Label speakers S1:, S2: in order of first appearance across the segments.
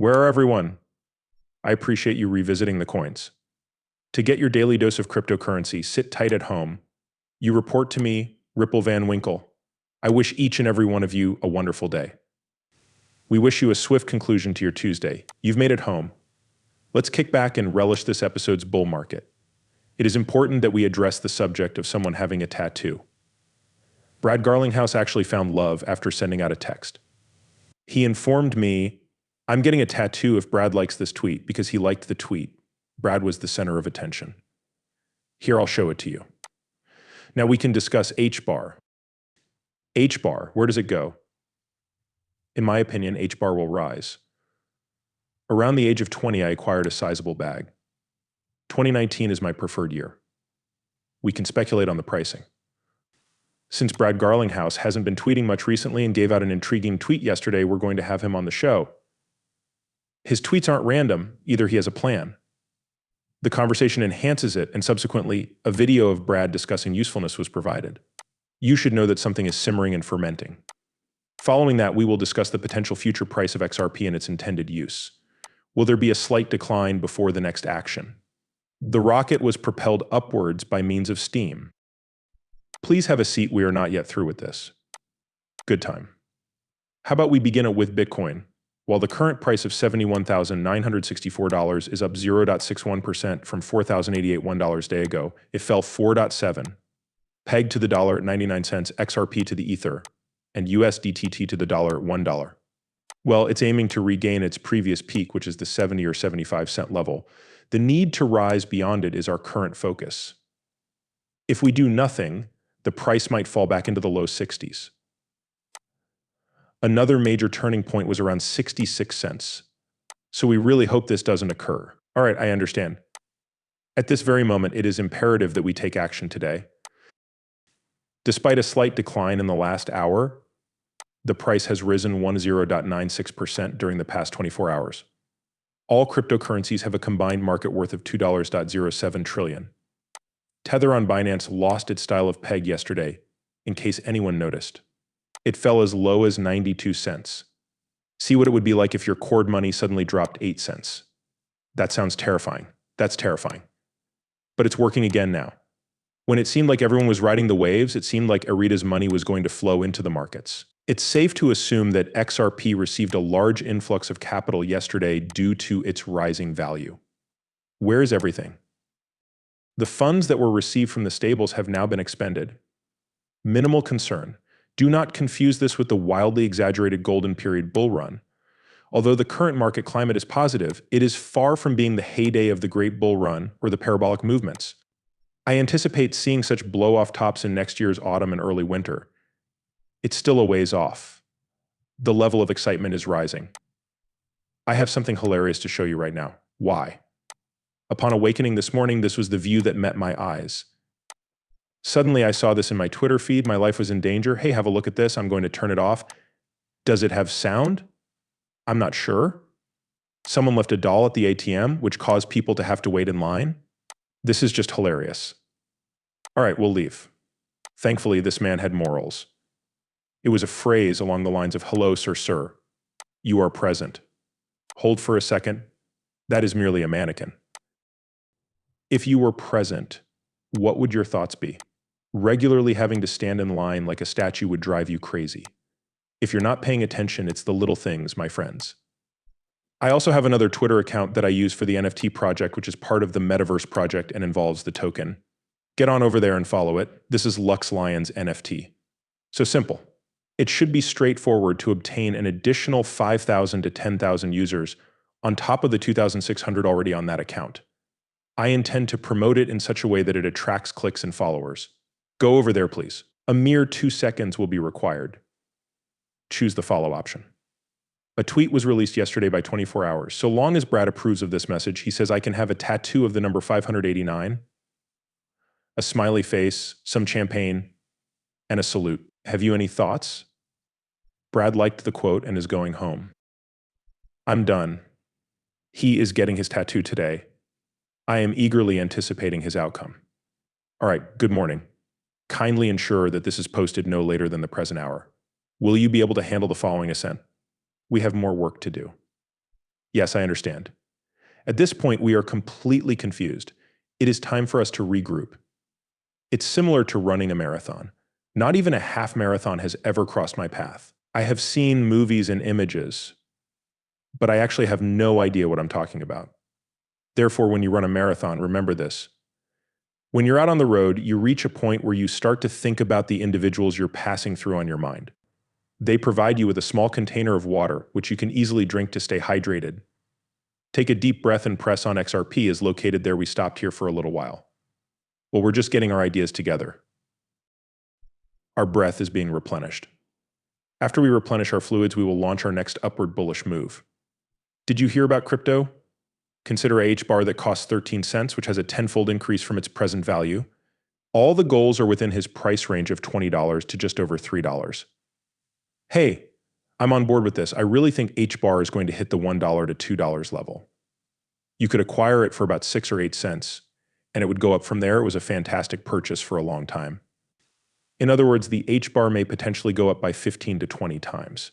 S1: Where are everyone? I appreciate you revisiting the coins. To get your daily dose of cryptocurrency, sit tight at home. You report to me, Ripple Van Winkle. I wish each and every one of you a wonderful day. We wish you a swift conclusion to your Tuesday. You've made it home. Let's kick back and relish this episode's bull market. It is important that we address the subject of someone having a tattoo. Brad Garlinghouse actually found love after sending out a text. He informed me, I'm getting a tattoo if Brad likes this tweet, because he liked the tweet. Brad was the center of attention. Here, I'll show it to you. Now we can discuss H-bar. H-bar, where does it go? In my opinion, H-bar will rise. Around the age of 20, I acquired a sizable bag. 2019 is my preferred year. We can speculate on the pricing. Since Brad Garlinghouse hasn't been tweeting much recently and gave out an intriguing tweet yesterday, we're going to have him on the show. His tweets aren't random, either he has a plan. The conversation enhances it, and subsequently, a video of Brad discussing usefulness was provided. You should know that something is simmering and fermenting. Following that, we will discuss the potential future price of XRP and its intended use. Will there be a slight decline before the next action? The rocket was propelled upwards by means of steam. Please have a seat, we are not yet through with this. Good time. How about we begin it with Bitcoin? While the current price of $71,964 is up 0.61% from $4,081 a day ago, it fell 4.7%, pegged to the dollar at 99 cents, XRP to the Ether, and USDT to the dollar at $1. Well, it's aiming to regain its previous peak, which is the 70 or 75 cent level. The need to rise beyond it is our current focus. If we do nothing, the price might fall back into the low 60s. Another major turning point was around 66 cents. So we really hope this doesn't occur. All right, I understand. At this very moment, it is imperative that we take action today. Despite a slight decline in the last hour, the price has risen 10.96% during the past 24 hours. All cryptocurrencies have a combined market worth of $2.07 trillion. Tether on Binance lost its style of peg yesterday, in case anyone noticed. It fell as low as 92 cents. See what it would be like if your cord money suddenly dropped 8 cents. That sounds terrifying. That's terrifying. But it's working again now. When it seemed like everyone was riding the waves, it seemed like Arita's money was going to flow into the markets. It's safe to assume that XRP received a large influx of capital yesterday due to its rising value. Where is everything? The funds that were received from the stables have now been expended. Minimal concern. Do not confuse this with the wildly exaggerated golden period bull run. Although the current market climate is positive, it is far from being the heyday of the great bull run or the parabolic movements. I anticipate seeing such blow-off tops in next year's autumn and early winter. It's still a ways off. The level of excitement is rising. I have something hilarious to show you right now. Why? Upon awakening this morning, this was the view that met my eyes. Suddenly, I saw this in my Twitter feed. My life was in danger. Hey, have a look at this. I'm going to turn it off. Does it have sound? I'm not sure. Someone left a doll at the ATM, which caused people to have to wait in line. This is just hilarious. All right, we'll leave. Thankfully, this man had morals. It was a phrase along the lines of, hello, sir. You are present. Hold for a second. That is merely a mannequin. If you were present, what would your thoughts be? Regularly having to stand in line like a statue would drive you crazy. If you're not paying attention, it's the little things, my friends. I also have another Twitter account that I use for the NFT project, which is part of the Metaverse project and involves the token. Get on over there and follow it. This is Lux Lion's NFT. So simple. It should be straightforward to obtain an additional 5,000 to 10,000 users on top of the 2,600 already on that account. I intend to promote it in such a way that it attracts clicks and followers. Go over there, please. A mere 2 seconds will be required. Choose the follow option. A tweet was released yesterday by 24 hours. So long as Brad approves of this message, he says I can have a tattoo of the number 589, a smiley face, some champagne, and a salute. Have you any thoughts? Brad liked the quote and is going home. I'm done. He is getting his tattoo today. I am eagerly anticipating his outcome. All right, good morning. Kindly ensure that this is posted no later than the present hour. Will you be able to handle the following ascent? We have more work to do. Yes, I understand. At this point, we are completely confused. It is time for us to regroup. It's similar to running a marathon. Not even a half marathon has ever crossed my path. I have seen movies and images, but I actually have no idea what I'm talking about. Therefore, when you run a marathon, remember this. When you're out on the road, you reach a point where you start to think about the individuals you're passing through on your mind. They provide you with a small container of water, which you can easily drink to stay hydrated. Take a deep breath and press on XRP is located there. We stopped here for a little while. Well, we're just getting our ideas together. Our breath is being replenished. After we replenish our fluids, we will launch our next upward bullish move. Did you hear about crypto? Consider a H-bar that costs 13 cents, which has a tenfold increase from its present value. All the goals are within his price range of $20 to just over $3. Hey, I'm on board with this. I really think H-bar is going to hit the $1 to $2 level. You could acquire it for about 6 or 8 cents, and it would go up from there. It was a fantastic purchase for a long time. In other words, the H-bar may potentially go up by 15 to 20 times.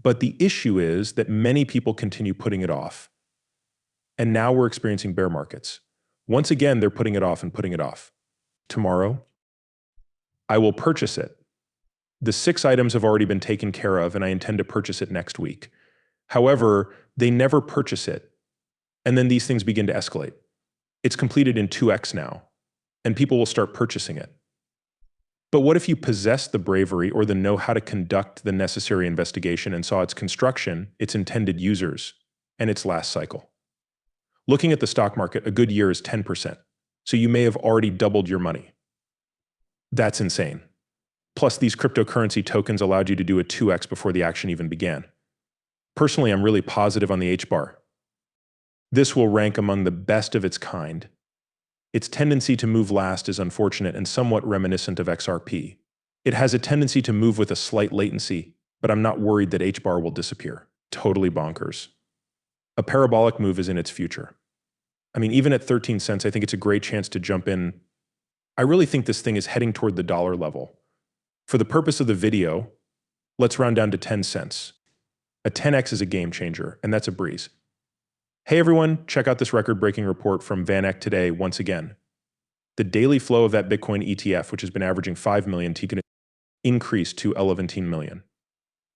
S1: But the issue is that many people continue putting it off. And now we're experiencing bear markets. Once again, they're putting it off and putting it off. Tomorrow, I will purchase it. The 6 items have already been taken care of, and I intend to purchase it next week. However, they never purchase it. And then these things begin to escalate. It's completed in 2x now, and people will start purchasing it. But what if you possess the bravery or the know-how to conduct the necessary investigation and saw its construction, its intended users, and its last cycle? Looking at the stock market, a good year is 10%, so you may have already doubled your money. That's insane. Plus, these cryptocurrency tokens allowed you to do a 2x before the action even began. Personally, I'm really positive on the H-bar. This will rank among the best of its kind. Its tendency to move last is unfortunate and somewhat reminiscent of XRP. It has a tendency to move with a slight latency, but I'm not worried that H-bar will disappear. Totally bonkers. A parabolic move is in its future. I mean, even at 13 cents, I think it's a great chance to jump in. I really think this thing is heading toward the dollar level. For the purpose of the video, let's round down to 10 cents. A 10x is a game changer, and that's a breeze. Hey everyone, check out this record-breaking report from VanEck today once again. The daily flow of that Bitcoin ETF, which has been averaging 5 million, increased to 11 million.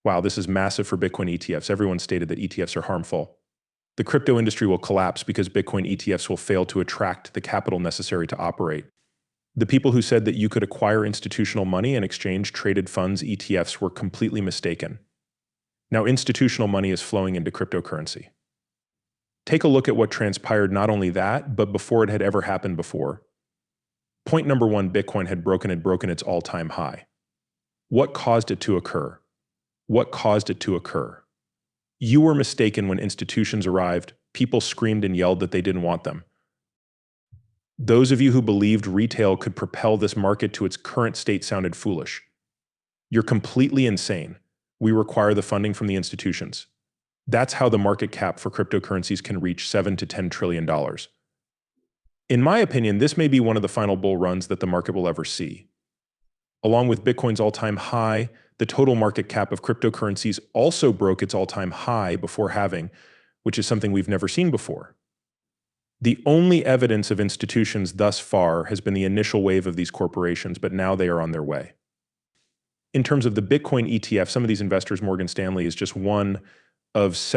S1: Wow, this is massive for Bitcoin ETFs. Everyone stated that ETFs are harmful. The crypto industry will collapse because Bitcoin ETFs will fail to attract the capital necessary to operate. The people who said that you could acquire institutional money and exchange traded funds ETFs were completely mistaken. Now institutional money is flowing into cryptocurrency. Take a look at what transpired, not only that, but before it had ever happened before. Point number 1, Bitcoin had broken its all-time high. What caused it to occur? What caused it to occur? You were mistaken when institutions arrived. People screamed and yelled that they didn't want them. Those of you who believed retail could propel this market to its current state sounded foolish. You're completely insane. We require the funding from the institutions. That's how the market cap for cryptocurrencies can reach $7 to $10 trillion. In my opinion, this may be one of the final bull runs that the market will ever see. Along with Bitcoin's all-time high, the total market cap of cryptocurrencies also broke its all-time high before halving, which is something we've never seen before. The only evidence of institutions thus far has been the initial wave of these corporations, but now they are on their way. In terms of the Bitcoin ETF, some of these investors, Morgan Stanley is just one of several